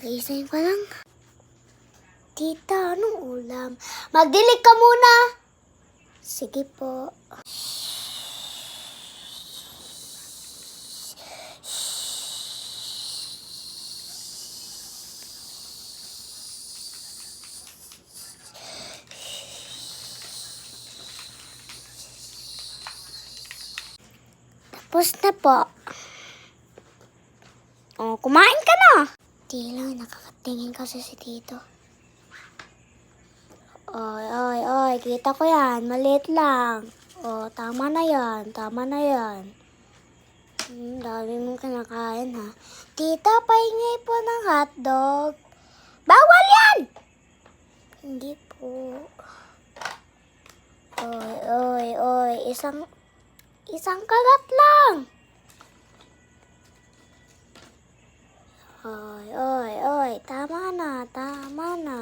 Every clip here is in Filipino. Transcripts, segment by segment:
Kagisahin ko lang. Tita, anong ulam? Magdilig ka muna! Sige po. Tapos na po. Oh, kumain ka na. Di lang, nakakatingin kasi si Tito. Oy, kita ko yan. Maliit lang. Oh, tama na yan. Dami mong kinakain, ha? Tita, pahingi po ng hotdog. Bawal yan! Hindi po. Oy, isang kagat lang. Oy, tama na.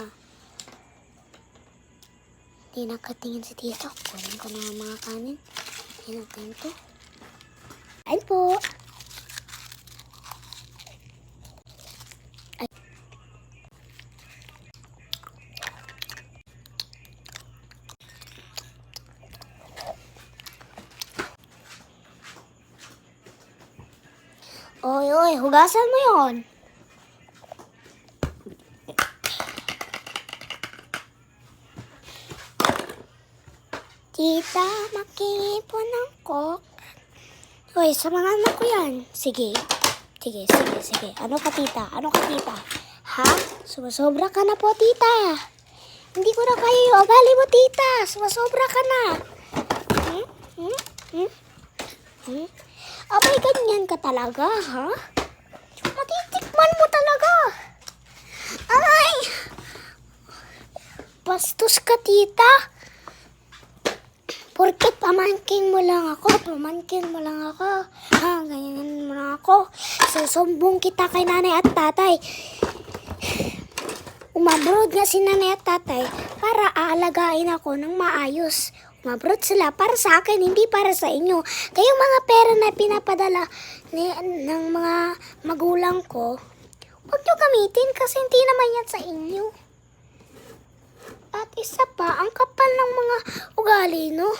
Hindi nakatingin si Tito. Kunin ko na ang mga kanin. Hindi natin ito. Kain po. Ay. Oy, hugasan mo yon. Tita, makingi po ng Coke. Hoy, sa mga anak ko yan. Sige. Ano ka, tita? Ha? Sumasobra ka na po, tita. Hindi ko na kaya yung ugali mo, tita. Sumasobra ka na. Abay, ganyan ka talaga, ha? Matitikman mo talaga. Ay! Bastos ka, tita. Porket pamangkin mo lang ako. Ha, ganyan mo lang ako. Susumbong kita kay nanay at tatay. Umabroad nga si nanay at tatay para aalagaan ako ng maayos. Umabroad sila para sa akin, hindi para sa inyo. Kayong mga pera na pinapadala ng mga magulang ko, huwag nyo gamitin kasi hindi naman yan sa inyo. At isa pa, ang kapal ng mga ugali, no?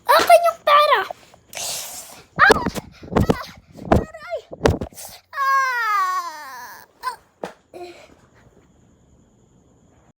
Akin yung